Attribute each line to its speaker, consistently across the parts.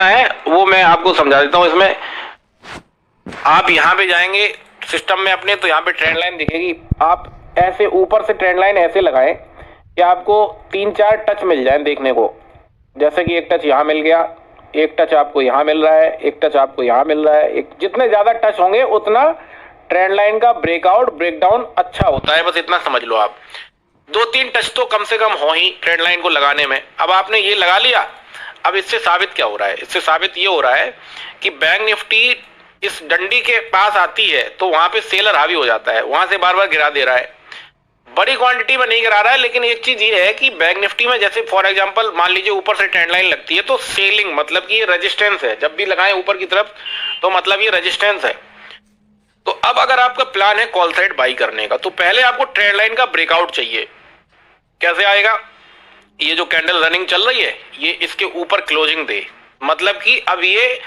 Speaker 1: है वो मैं आपको समझा देता हूँ। इसमें आप यहाँ पे जाएंगे सिस्टम में अपने, तो यहाँ पे ट्रेंड लाइन दिखेगी। आप ऐसे ऊपर से ट्रेंड लाइन ऐसे लगाएं कि आपको 3-4 टच मिल जाए देखने को। जैसे कि एक टच यहाँ मिल गया, एक टच आपको यहाँ मिल रहा है, एक टच आपको यहाँ मिल रहा है। एक जितने ज्यादा टच होंगे उतना ट्रेंड लाइन का ब्रेकआउट ब्रेकडाउन अच्छा होता है। बस इतना समझ लो आप। 2-3 टच तो कम से कम हो ही ट्रेंड लाइन को लगाने में। अब आपने ये लगा लिया, अब इससे साबित क्या हो रहा है? इससे साबित ये हो रहा है कि बैंक निफ्टी इस डंडी के पास आती है तो वहां पे सेलर हावी हो जाता है, वहां से बार बार गिरा दे रहा है। बड़ी क्वांटिटी में नहीं गिरा रहा है, लेकिन एक चीज ये है कि बैंक निफ्टी में जैसे फॉर एग्जांपल मान लीजिए ऊपर से ट्रेंड लाइन लगती है तो सेलिंग मतलब कि ये रेजिस्टेंस है। जब भी लगाएं ऊपर की तरफ तो मतलब ये रेजिस्टेंस है। तो अब अगर आपका प्लान है कॉल साइड बाई करने का, तो पहले आपको ट्रेंड लाइन का ब्रेकआउट चाहिए। कैसे आएगा? ये जो कैंडल रनिंग चल रही है ये इसके ऊपर क्लोजिंग दे, मतलब कि अब ये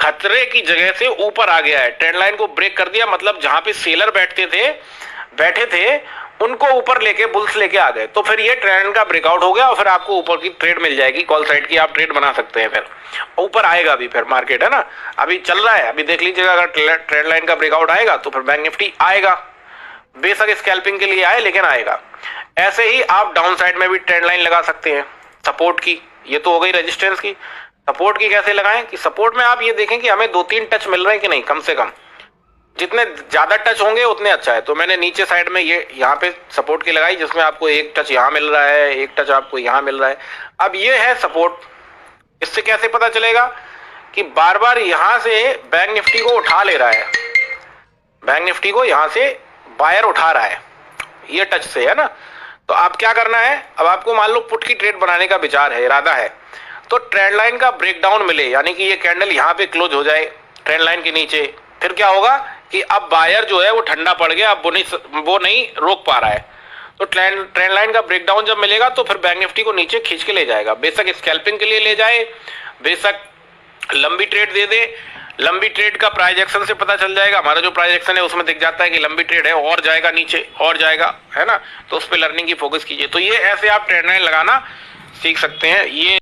Speaker 1: खतरे की जगह से ऊपर आ गया है, ट्रेंड लाइन को ब्रेक कर दिया। मतलब जहां पे सेलर बैठे थे उनको ऊपर लेके बुल्स लेके आ गए, तो फिर ये ट्रेंड का ब्रेकआउट हो गया और फिर आपको ऊपर की ट्रेड मिल जाएगी। कॉल साइड की आप ट्रेड बना सकते हैं, फिर ऊपर आएगा भी। फिर मार्केट है ना, अभी चल रहा है, अभी देख लीजिएगा अगर ट्रेंड लाइन का ब्रेकआउट आएगा तो फिर बैंक निफ्टी आएगा। बेशक स्कैल्पिंग के लिए आए लेकिन आएगा। ऐसे ही आप डाउन साइड में भी ट्रेंड लाइन लगा सकते हैं सपोर्ट की। ये तो हो गई रेजिस्टेंस की। सपोर्ट की कैसे लगाएं कि सपोर्ट में आप ये देखें कि हमें 2-3 टच मिल रहे हैं कि नहीं। कम से कम जितने ज्यादा टच होंगे उतने अच्छा है। तो मैंने नीचे साइड में ये यहाँ पे सपोर्ट की लगाई, जिसमें आपको एक टच यहाँ मिल रहा है, एक टच आपको यहाँ मिल रहा है। अब ये है सपोर्ट। इससे कैसे पता चलेगा कि बार बार यहां से बैंक निफ्टी को उठा ले रहा है, बैंक निफ्टी को यहां से बायर उठा रहा है, ये टच से है ना। तो आप क्या करना है, अब आपको मान लो पुट की ट्रेड बनाने का विचार है, इरादा है, तो ट्रेंड लाइन का ब्रेकडाउन मिले, यानी कि ये कैंडल यहाँ पे क्लोज हो जाए ट्रेंड लाइन के नीचे। फिर क्या होगा कि अब बायर जो है वो ठंडा पड़ गया, अब वो नहीं रोक पा रहा है। तो ट्रेंड लाइन का ब्रेकडाउन जब मिलेगा तो फिर बैंक निफ्टी को नीचे खींच के ले जाएगा। बेशक स्कैल्पिंग के लिए ले जाए, बेशक लंबी ट्रेड दे दे। लंबी ट्रेड का प्राइस एक्शन से पता चल जाएगा। हमारा जो प्राइस एक्शन है उसमें दिख जाता है कि लंबी ट्रेड है, और जाएगा नीचे और जाएगा, है ना। तो उस पर लर्निंग की फोकस कीजिए। तो ये ऐसे आप ट्रेंड लाइन लगाना सीख सकते हैं। ये